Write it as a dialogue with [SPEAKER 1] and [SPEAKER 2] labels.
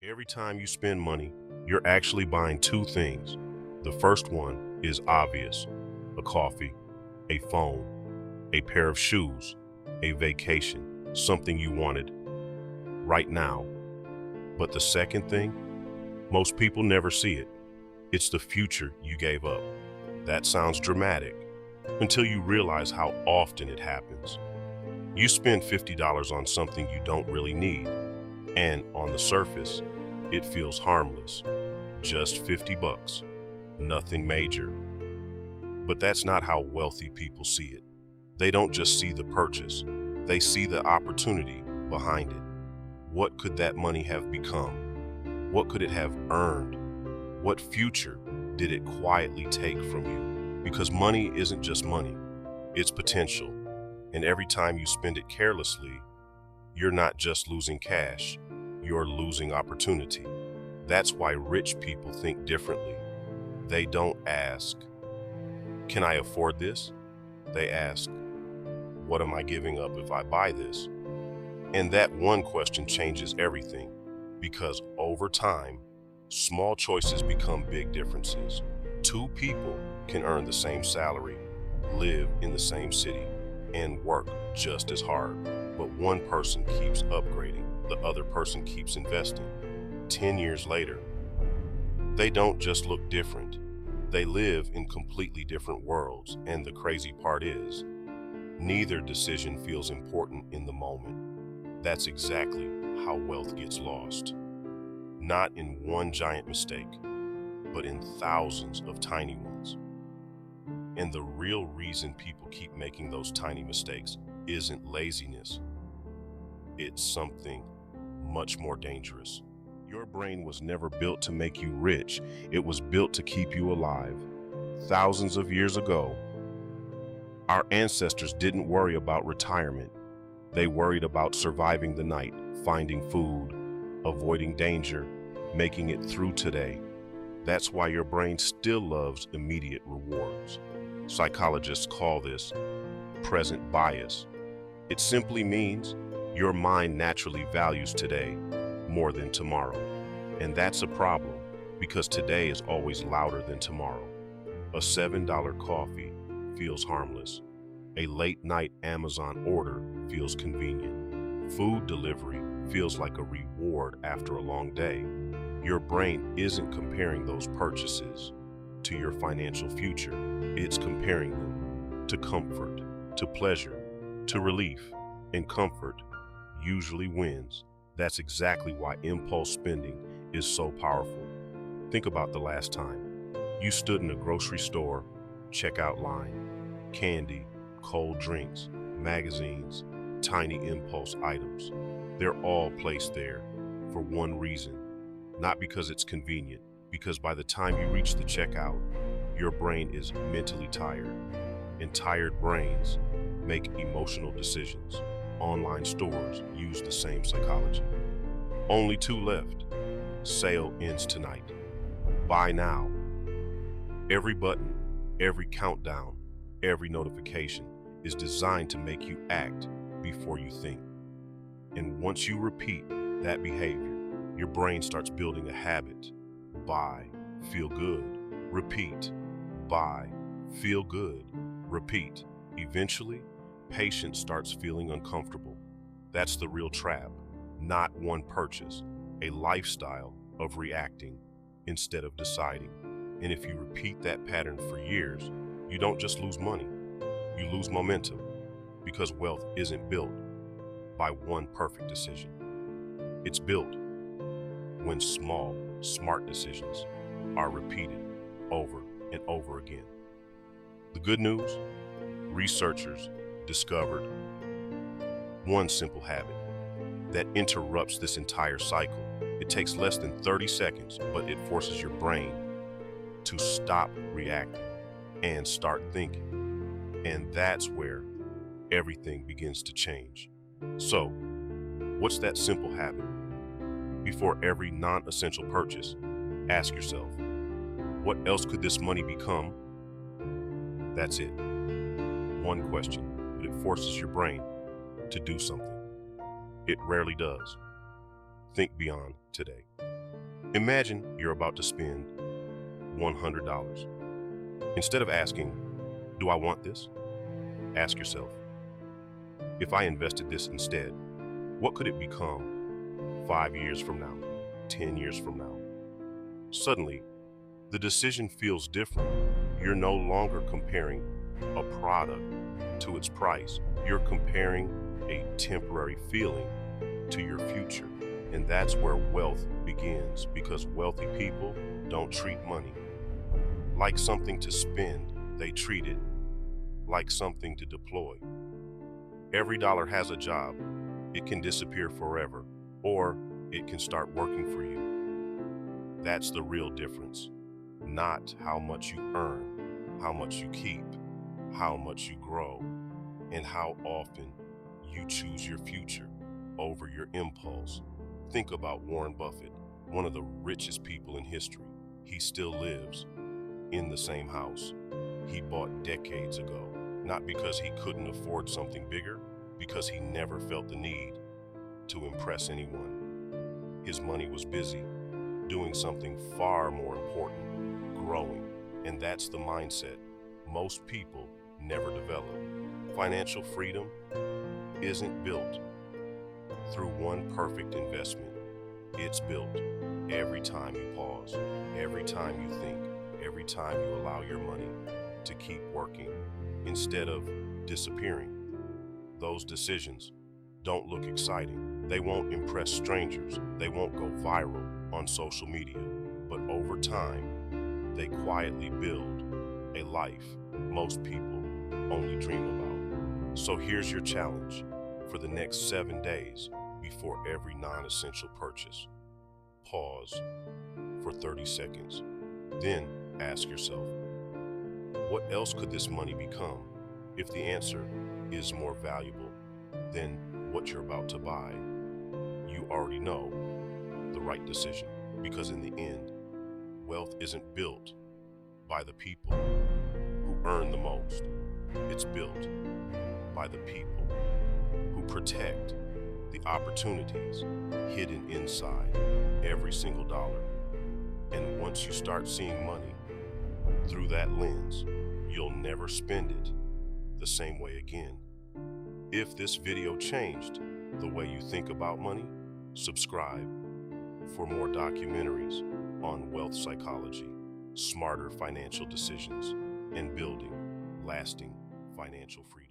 [SPEAKER 1] Every time you spend money, you're actually buying two things. The first one is obvious: a coffee, a phone, a pair of shoes, a vacation, something you wanted right now. But the second thing, most people never see it. It's the future you gave up. That sounds dramatic until you realize how often it happens. You spend $50 on something you don't really need, and on the surface, it feels harmless. Just 50 bucks, nothing major. But that's not how wealthy people see it. They don't just see the purchase, they see the opportunity behind it. What could that money have become? What could it have earned? What future did it quietly take from you? Because money isn't just money, it's potential. And every time you spend it carelessly, you're not just losing cash, you're losing opportunity. That's why rich people think differently. They don't ask, "Can I afford this?" They ask, "What am I giving up if I buy this?" And that one question changes everything, because over time, small choices become big differences. Two people can earn the same salary, live in the same city, and work just as hard. But one person keeps upgrading, the other person keeps investing. 10 years later, they don't just look different, they live in completely different worlds. And the crazy part is, neither decision feels important in the moment. That's exactly how wealth gets lost. Not in one giant mistake, but in thousands of tiny ones. And the real reason people keep making those tiny mistakes isn't laziness. It's something much more dangerous. Your brain was never built to make you rich. It was built to keep you alive. Thousands of years ago, our ancestors didn't worry about retirement. They worried about surviving the night, finding food, avoiding danger, making it through today. That's why your brain still loves immediate rewards. Psychologists call this present bias. It simply means your mind naturally values today more than tomorrow. And that's a problem, because today is always louder than tomorrow. A $7 coffee feels harmless. A late night Amazon order feels convenient. Food delivery feels like a reward after a long day. Your brain isn't comparing those purchases to your financial future. It's comparing them to comfort, to pleasure, to relief. And comfort usually wins. That's exactly why impulse spending is so powerful. Think about the last time you stood in a grocery store checkout line. Candy, cold drinks, magazines, tiny impulse items. They're all placed there for one reason. Not because it's convenient, because by the time you reach the checkout, your brain is mentally tired. And tired brains make emotional decisions. Online stores use the same psychology. Only two left. Sale ends tonight. Buy now. Every button, every countdown, every notification is designed to make you act before you think. And once you repeat that behavior, your brain starts building a habit. Buy, feel good, repeat. Buy, feel good, repeat. Eventually, patience starts feeling uncomfortable. That's the real trap. Not one purchase, a lifestyle of reacting instead of deciding. And if you repeat that pattern for years, you don't just lose money, you lose momentum, because wealth isn't built by one perfect decision. It's built when small, smart decisions are repeated over and over again. The good news, researchers discovered one simple habit that interrupts this entire cycle. It takes less than 30 seconds, but it forces your brain to stop reacting and start thinking. And that's where everything begins to change. So, what's that simple habit? Before every non-essential purchase, ask yourself, what else could this money become? That's it. One question, but it forces your brain to do something. It rarely does. Think beyond today. Imagine you're about to spend $100. Instead of asking, do I want this? Ask yourself, if I invested this instead, what could it become 5 years from now, 10 years from now? Suddenly, the decision feels different. You're no longer comparing a product to its price. You're comparing a temporary feeling to your future. And that's where wealth begins, because wealthy people don't treat money like something to spend. They treat it like something to deploy. Every dollar has a job. It can disappear forever, or it can start working for you. That's the real difference. Not how much you earn, how much you keep, how much you grow, and how often you choose your future over your impulse. Think about Warren Buffett, one of the richest people in history. He still lives in the same house he bought decades ago, not because he couldn't afford something bigger, because he never felt the need to impress anyone. His money was busy doing something far more important, growing. And that's the mindset most people never develop. Financial freedom isn't built through one perfect investment. It's built every time you pause, every time you think, every time you allow your money to keep working instead of disappearing. Those decisions don't look exciting. They won't impress strangers. They won't go viral on social media. But over time, they quietly build a life most people only dream about. So here's your challenge for the next 7 days before every non-essential purchase. Pause for 30 seconds. Then ask yourself, what else could this money become? If the answer is more valuable than what you're about to buy, you already know the right decision. Because in the end, wealth isn't built by the people who earn the most. It's built by the people who protect the opportunities hidden inside every single dollar. And once you start seeing money through that lens, you'll never spend it the same way again. If this video changed the way you think about money, subscribe for more documentaries on wealth psychology, smarter financial decisions, and building lasting financial freedom.